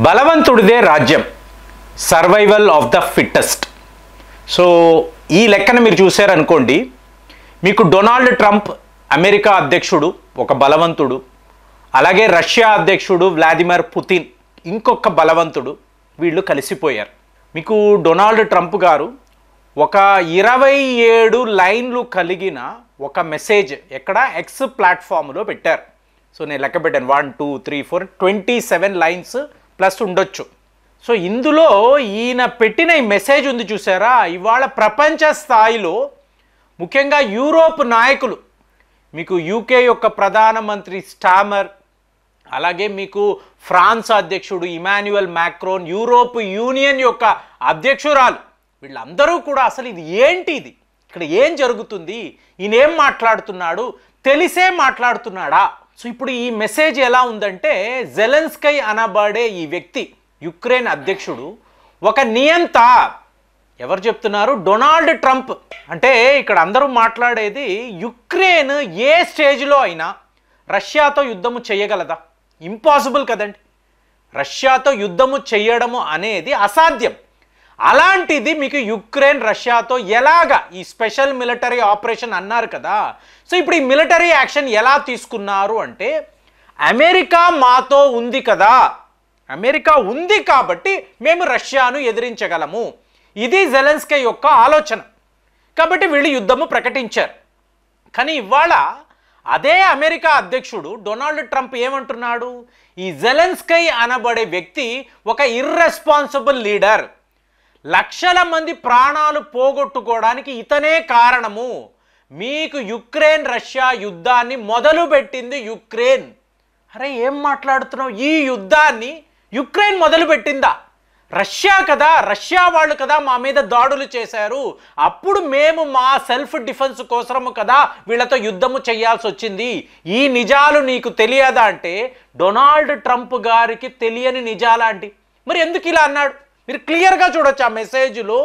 బలవంతుడిదే రాజ్యం, survival of the fittest. So ఈ లెక్కన మీరు చూశారనుకోండి, మీకు డొనాల్డ్ ట్రంప్ అమెరికా అధ్యక్షుడు ఒక బలవంతుడు, అలాగే రష్యా అధ్యక్షుడు వ్లాదిమిర్ పుతిన్ ఇంకొక బలవంతుడు, వీళ్ళు కలిసిపోయారు. మీకు డొనాల్డ్ ట్రంప్ గారు ఒక 27 లైన్లు కలిగిన ఒక మెసేజ్ ఎక్కడ ఎక్స్ ప్లాట్ఫామ్లో పెట్టారు. సో నేను లెక్క పెట్టాను, 1 2 3 4 27 లైన్స్ ప్లస్ ఉండొచ్చు. సో ఇందులో ఈయన పెట్టిన ఈ మెసేజ్ ఉంది చూసారా, ఇవాళ ప్రపంచ స్థాయిలో ముఖ్యంగా యూరోప్ నాయకులు, మీకు యూకే యొక్క ప్రధానమంత్రి స్టామర్, అలాగే మీకు ఫ్రాన్స్ అధ్యక్షుడు ఇమాన్యుయల్ మ్యాక్రోన్, యూరోప్ యూనియన్ యొక్క అధ్యక్షురాలు, వీళ్ళందరూ కూడా అసలు ఇది ఏంటి, ఇది ఇక్కడ ఏం జరుగుతుంది, ఈయన ఏం మాట్లాడుతున్నాడు, తెలిసే మాట్లాడుతున్నాడా? సో ఇప్పుడు ఈ మెసేజ్ ఎలా ఉందంటే, జెలెన్స్కీ అనబడే ఈ వ్యక్తి యుక్రెయిన్ అధ్యక్షుడు ఒక నియంత. ఎవరు చెప్తున్నారు? Donald Trump. అంటే ఇక్కడ అందరూ మాట్లాడేది యుక్రెయిన్ ఏ స్టేజ్లో అయినా రష్యాతో యుద్ధము చేయగలదా? ఇంపాసిబుల్ కదండి. రష్యాతో యుద్ధము చేయడము అనేది అసాధ్యం. అలాంటిది మీకు యుక్రెయిన్ రష్యాతో ఎలాగా ఈ స్పెషల్ మిలిటరీ ఆపరేషన్ అన్నారు కదా. సో ఇప్పుడు ఈ మిలిటరీ యాక్షన్ ఎలా తీసుకున్నారు అంటే, అమెరికా మాతో ఉంది కదా, అమెరికా ఉంది కాబట్టి మేము రష్యాను ఎదిరించగలము, ఇది జెలెన్స్కీ యొక్క ఆలోచన. కాబట్టి వీళ్ళు యుద్ధము ప్రకటించారు. కానీ ఇవాళ అదే అమెరికా అధ్యక్షుడు డొనాల్డ్ ట్రంప్ ఏమంటున్నాడు, ఈ జెలెన్స్కీ అనబడే వ్యక్తి ఒక ఇర్రెస్పాన్సిబుల్ లీడర్, లక్షల మంది ప్రాణాలు పోగొట్టుకోవడానికి ఇతనే కారణము, మీకు యుక్రెయిన్ రష్యా యుద్ధాన్ని మొదలుపెట్టింది యుక్రెయిన్. అరే ఏం మాట్లాడుతున్నావు? ఈ యుద్ధాన్ని యుక్రెయిన్ మొదలుపెట్టిందా? రష్యా కదా, రష్యా వాళ్ళు కదా మా మీద దాడులు చేశారు, అప్పుడు మేము మా సెల్ఫ్ డిఫెన్స్ కోసము కదా వీళ్ళతో యుద్ధము చేయాల్సి వచ్చింది. ఈ నిజాలు నీకు తెలియదా అంటే, డొనాల్డ్ ట్రంప్ గారికి తెలియని నిజాలా అండి? మరి ఎందుకు ఇలా అన్నాడు? మీరు క్లియర్గా చూడొచ్చు ఆ మెసేజ్లో,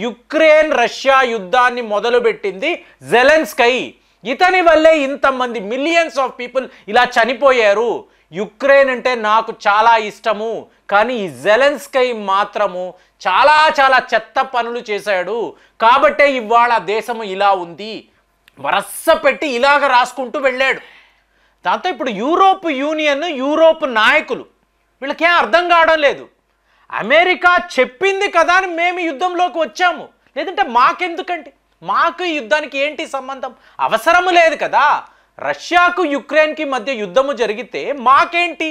యుక్రెయిన్ రష్యా యుద్ధాన్ని మొదలుపెట్టింది జెలెన్స్కీ, ఇతని వల్లే ఇంతమంది మిలియన్స్ ఆఫ్ పీపుల్ ఇలా చనిపోయారు. యుక్రెయిన్ అంటే నాకు చాలా ఇష్టము, కానీ ఈ జెలెన్స్కీ మాత్రము చాలా చాలా చెత్త పనులు చేశాడు, కాబట్టే ఇవాళ దేశము ఇలా ఉంది, వరస పెట్టి ఇలాగ రాసుకుంటూ వెళ్ళాడు. దాంతో ఇప్పుడు యూరోప్ యూనియన్, యూరోప్ నాయకులు వీళ్ళకేం అర్థం కావడం లేదు. అమెరికా చెప్పింది కదా అని మేము యుద్ధంలోకి వచ్చాము, లేదంటే మాకెందుకంటే, మాకు ఈ యుద్ధానికి ఏంటి సంబంధం? అవసరము లేదు కదా. రష్యాకు యుక్రెయిన్కి మధ్య యుద్ధము జరిగితే మాకేంటి?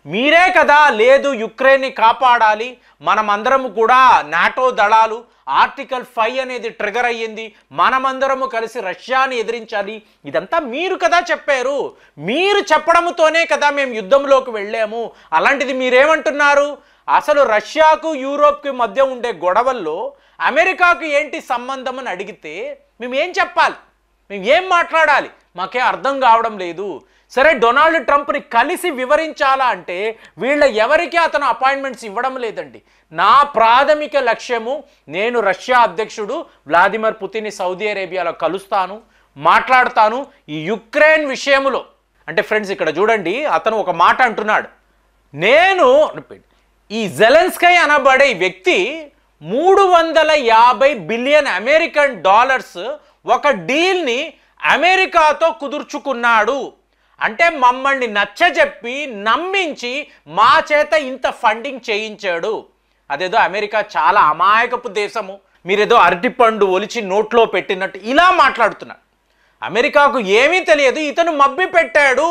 మీరే కదా లేదు యుక్రెయిన్ని కాపాడాలి, మనమందరము కూడా నాటో దళాలు, ఆర్టికల్ 5 అనేది ట్రిగర్ అయ్యింది, మనమందరము కలిసి రష్యాని ఎదిరించాలి, ఇదంతా మీరు కదా చెప్పారు, మీరు చెప్పడంతోనే కదా మేము యుద్ధంలోకి వెళ్ళాము. అలాంటిది మీరేమంటున్నారు? అసలు రష్యాకు యూరోప్కి మధ్య ఉండే గొడవల్లో అమెరికాకు ఏంటి సంబంధం అని అడిగితే మేము ఏం చెప్పాలి, మేము ఏం మాట్లాడాలి? మాకే అర్థం కావడం లేదు. సరే, డొనాల్డ్ ట్రంప్ని కలిసి వివరించాలా అంటే వీళ్ళ ఎవరికి అతను అపాయింట్మెంట్స్ ఇవ్వడం లేదండి. నా ప్రాథమిక లక్ష్యము, నేను రష్యా అధ్యక్షుడు వ్లాదిమిర్ పుతిన్ని సౌదీ అరేబియాలో కలుస్తాను, మాట్లాడతాను ఈ యుక్రెయిన్ విషయంలో. అంటే ఫ్రెండ్స్ ఇక్కడ చూడండి, అతను ఒక మాట అంటున్నాడు, నేను ఈ జెలెన్స్కీ అనబడే వ్యక్తి 350 బిలియన్ అమెరికన్ డాలర్స్ ఒక డీల్ని అమెరికాతో కుదుర్చుకున్నాడు. అంటే మమ్మల్ని నచ్చజెప్పి నమ్మించి మా చేత ఇంత ఫండింగ్ చేయించాడు. అదేదో అమెరికా చాలా అమాయకపు దేశము, మీరేదో అరటిపండు ఒలిచి నోట్లో పెట్టినట్టు ఇలా మాట్లాడుతున్నారు. అమెరికాకు ఏమీ తెలియదు, ఇతను మబ్బి పెట్టాడు,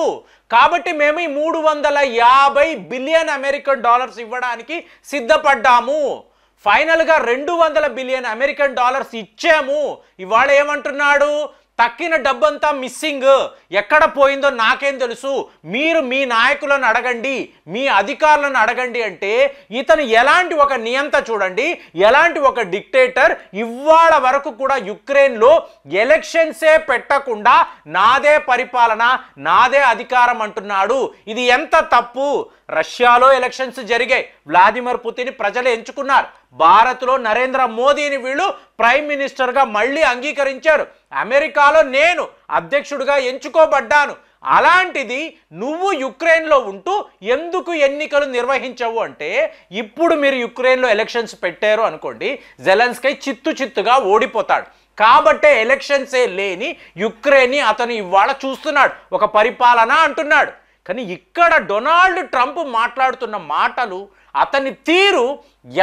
కాబట్టి మేము ఈ 350 బిలియన్ అమెరికన్ డాలర్స్ ఇవ్వడానికి సిద్ధపడ్డాము. ఫైనల్గా 200 బిలియన్ అమెరికన్ డాలర్స్ ఇచ్చాము. ఇవాళ ఏమంటున్నాడు? తక్కిన డబ్బంతా మిస్సింగ్, ఎక్కడ పోయిందో నాకేం తెలుసు, మీరు మీ నాయకులను అడగండి, మీ అధికారులను అడగండి అంటే ఇతను ఎలాంటి ఒక నియంత చూడండి, ఎలాంటి ఒక డిక్టేటర్. ఇవాళ వరకు కూడా యుక్రెయిన్లో ఎలక్షన్సే పెట్టకుండా నాదే పరిపాలన, నాదే అధికారం అంటున్నాడు. ఇది ఎంత తప్పు? రష్యాలో ఎలక్షన్స్ జరిగాయి, వ్లాదిమిర్ పుతిన్ ప్రజలు ఎంచుకున్నారు, భారత్లో నరేంద్ర మోదీని వీళ్ళు ప్రైమ్ మినిస్టర్గా మళ్ళీ అంగీకరించారు, అమెరికాలో నేను అధ్యక్షుడిగా ఎంచుకోబడ్డాను. అలాంటిది నువ్వు యుక్రెయిన్లో ఉంటూ ఎందుకు ఎన్నికలు నిర్వహించవు అంటే, ఇప్పుడు మీరు యుక్రెయిన్లో ఎలక్షన్స్ పెట్టారు అనుకోండి, జెలెన్స్కీ చిత్తుగా ఓడిపోతాడు. కాబట్టే ఎలక్షన్సే లేని యుక్రెయిన్ని అతను ఇవాళ చూస్తున్నాడు, ఒక పరిపాలన అంటున్నాడు. కానీ ఇక్కడ డొనాల్డ్ ట్రంప్ మాట్లాడుతున్న మాటలు, అతని తీరు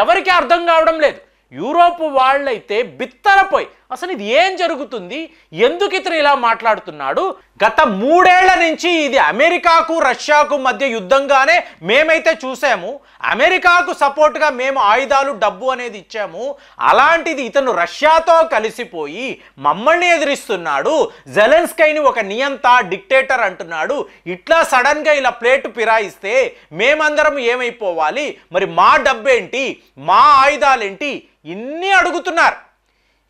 ఎవరికి అర్థం కావడం లేదు. యూరోప్ వాళ్ళైతే బిత్తరపోయి అసలు ఇది ఏం జరుగుతుంది, ఎందుకు ఇతను ఇలా మాట్లాడుతున్నాడు, గత 3 ఏళ్ల నుంచి ఇది అమెరికాకు రష్యాకు మధ్య యుద్ధంగానే మేమైతే చూసాము, అమెరికాకు సపోర్ట్గా మేము ఆయుధాలు డబ్బు అనేది ఇచ్చాము, అలాంటిది ఇతను రష్యాతో కలిసిపోయి మమ్మల్ని ఎదిరిస్తున్నాడు, జెలెన్స్కీని ఒక నియంత డిక్టేటర్ అంటున్నాడు, ఇట్లా సడన్గా ఇలా ప్లేటు పిరాయిస్తే మేమందరం ఏమైపోవాలి, మరి మా డబ్బేంటి, మా ఆయుధాలేంటి, ఇన్ని అడుగుతున్నారు.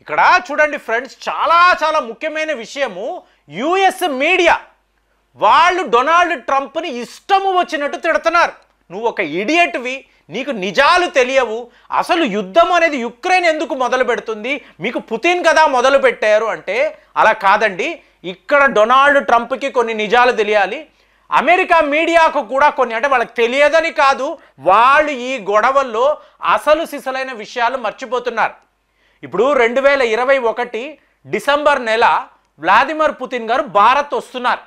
ఇక్కడ చూడండి ఫ్రెండ్స్, చాలా ముఖ్యమైన విషయము, యుఎస్ మీడియా వాళ్ళు డొనాల్డ్ ట్రంప్ని ఇష్టము వచ్చినట్టు తిడుతున్నారు. నువ్వు ఒక ఇడియట్వి, నీకు నిజాలు తెలియవు, అసలు యుద్ధం అనేది యుక్రెయిన్ ఎందుకు మొదలు పెడుతుంది, మీకు పుతిన్ కదా మొదలు పెట్టారు అంటే, అలా కాదండి. ఇక్కడ డొనాల్డ్ ట్రంప్కి కొన్ని నిజాలు తెలియాలి, అమెరికా మీడియాకు కూడా కొన్ని, అంటే వాళ్ళకి తెలియదని కాదు, వాళ్ళు ఈ గొడవల్లో అసలు సిసలైన విషయాలు మర్చిపోతున్నారు. ఇప్పుడు 2021 డిసెంబర్ నెల వ్లాదిమిర్ పుతిన్ గారు భారత్ వస్తున్నారు.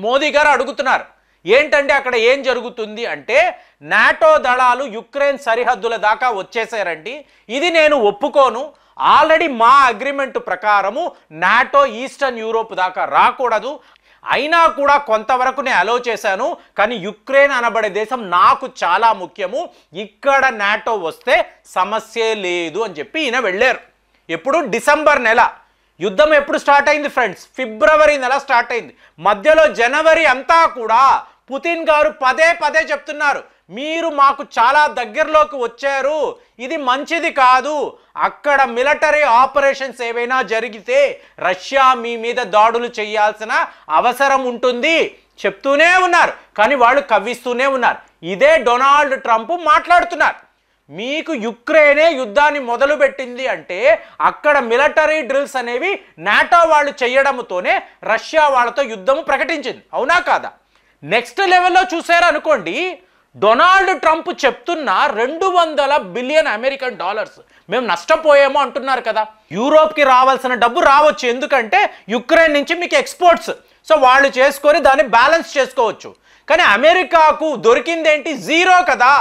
మోదీ గారు అడుగుతున్నారు, ఏంటంటే అక్కడ ఏం జరుగుతుంది అంటే, నాటో దళాలు యుక్రెయిన్ సరిహద్దుల దాకా వచ్చేసారండి, ఇది నేను ఒప్పుకోను, ఆల్రెడీ మా అగ్రిమెంట్ ప్రకారము నాటో ఈస్టర్న్ యూరోప్ దాకా రాకూడదు, అయినా కూడా కొంతవరకు నేను అలో చేశాను, కానీ యుక్రెయిన్ అనబడే దేశం నాకు చాలా ముఖ్యము, ఇక్కడ నాటో వస్తే సమస్యే లేదు అని చెప్పి ఈయన వెళ్ళారు. ఎప్పుడు? డిసెంబర్ నెల. యుద్ధం ఎప్పుడు స్టార్ట్ అయింది ఫ్రెండ్స్? ఫిబ్రవరి నెల స్టార్ట్ అయింది. మధ్యలో జనవరి అంతా కూడా పుతిన్ గారు పదే చెప్తున్నారు, మీరు మాకు చాలా దగ్గరలోకి వచ్చారు, ఇది మంచిది కాదు, అక్కడ మిలిటరీ ఆపరేషన్స్ ఏవైనా జరిగితే రష్యా మీ మీద దాడులు చేయాల్సిన అవసరం ఉంటుంది చెప్తూనే ఉన్నారు. కానీ వాళ్ళు కవ్విస్తూనే ఉన్నారు. ఇదే డొనాల్డ్ ట్రంప్ మాట్లాడుతున్నారు, మీకు యుక్రెయినే యుద్ధాన్ని మొదలుపెట్టింది అంటే అక్కడ మిలిటరీ డ్రిల్స్ అనేవి నాటో వాళ్ళు చేయడంతోనే రష్యా వాళ్ళతో యుద్ధము ప్రకటించింది, అవునా కాదా? నెక్స్ట్ లెవెల్లో చూసారు అనుకోండి, డొనాల్డ్ ట్రంప్ చెప్తున్న 200 బిలియన్ అమెరికన్ డాలర్స్ మేము నష్టపోయామో అంటున్నారు కదా. యూరోప్కి రావాల్సిన డబ్బు రావచ్చు, ఎందుకంటే యుక్రెయిన్ నుంచి మీకు ఎక్స్పోర్ట్స్, సో వాళ్ళు చేసుకొని దాన్ని బ్యాలెన్స్ చేసుకోవచ్చు. కానీ అమెరికాకు దొరికిందేంటి? జీరో కదా,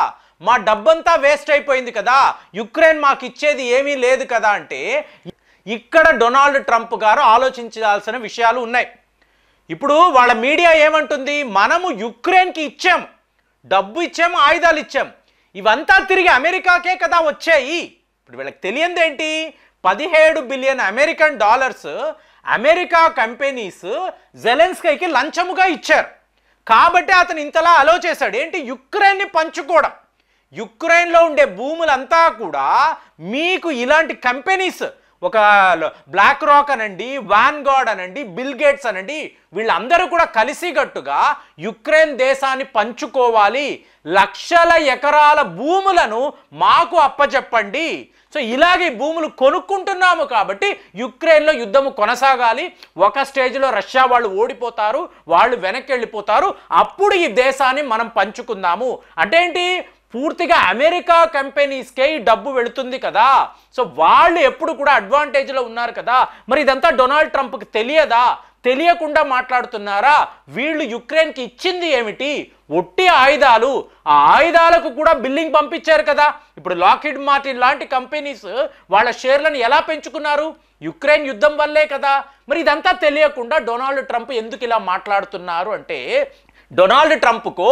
మా డబ్బంతా వేస్ట్ అయిపోయింది కదా, యుక్రెయిన్ మాకు ఇచ్చేది ఏమీ లేదు కదా. అంటే ఇక్కడ డొనాల్డ్ ట్రంప్ గారు ఆలోచించాల్సిన విషయాలు ఉన్నాయి. ఇప్పుడు వాళ్ళ మీడియా ఏమంటుంది, మనము యుక్రెయిన్కి ఇచ్చాము, డబ్బు ఇచ్చాము, ఆయుధాలు ఇచ్చాము, ఇవంతా తిరిగి అమెరికాకే కదా వచ్చాయి. ఇప్పుడు వీళ్ళకి తెలియందేంటి, 17 billion American dollars America companies జెలెన్స్కీకి లంచముగా ఇచ్చారు. కాబట్టి అతను ఇంతలా అలో చేశాడు. ఏంటి? యుక్రెయిన్ని పంచుకోవడం. యుక్రెయిన్లో ఉండే భూములంతా కూడా మీకు ఇలాంటి కంపెనీస్, ఒక బ్లాక్ రాక్ అనండి, వాన్గార్డ్ అనండి, బిల్ గేట్స్ అనండి, వీళ్ళందరూ కూడా కలిసిగట్టుగా యుక్రెయిన్ దేశాన్ని పంచుకోవాలి, లక్షల ఎకరాల భూములను మాకు అప్పచెప్పండి, సో ఇలాగే భూములు కొనుక్కుంటున్నాము కాబట్టి యుక్రెయిన్లో యుద్ధము కొనసాగాలి, ఒక స్టేజ్లో రష్యా వాళ్ళు ఓడిపోతారు, వాళ్ళు వెనక్కి వెళ్ళిపోతారు, అప్పుడు ఈ దేశాన్ని మనం పంచుకుందాము. అంటే ఏంటి? పూర్తిగా అమెరికా కంపెనీస్కే ఈ డబ్బు వెళుతుంది కదా, సో వాళ్ళు ఎప్పుడు కూడా అడ్వాంటేజ్లో ఉన్నారు కదా. మరి ఇదంతా డొనాల్డ్ ట్రంప్కి తెలియదా? తెలియకుండా మాట్లాడుతున్నారా? వీళ్ళు యుక్రెయిన్కి ఇచ్చింది ఏమిటి? ఒట్టి ఆయుధాలు. ఆ ఆయుధాలకు కూడా బిల్లింగ్ పంపించారు కదా. ఇప్పుడు లాక్హీడ్ మార్టిన్ లాంటి కంపెనీస్ వాళ్ళ షేర్లను ఎలా పెంచుకున్నారు? యుక్రెయిన్ యుద్ధం వల్లే కదా. మరి ఇదంతా తెలియకుండా డొనాల్డ్ ట్రంప్ ఎందుకు ఇలా మాట్లాడుతున్నారు అంటే, డొనాల్డ్ ట్రంప్కో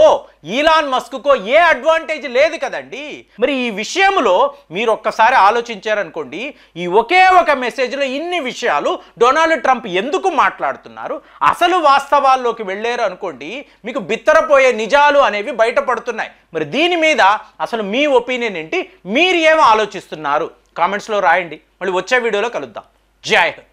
ఈలాన్ మస్క్కో ఏ అడ్వాంటేజ్ లేదు కదండి. మరి ఈ విషయంలో మీరు ఒక్కసారి ఆలోచించారనుకోండి, ఈ ఒకే ఒక మెసేజ్లో ఇన్ని విషయాలు డొనాల్డ్ ట్రంప్ ఎందుకు మాట్లాడుతున్నారు, అసలు వాస్తవాల్లోకి వెళ్ళారు అనుకోండి, మీకు బిత్తరపోయే నిజాలు అనేవి బయటపడుతున్నాయి. మరి దీని మీద అసలు మీ ఒపీనియన్ ఏంటి? మీరు ఏమో ఆలోచిస్తున్నారు? కామెంట్స్లో రాయండి. మళ్ళీ వచ్చే వీడియోలో కలుద్దాం. జై హింద్.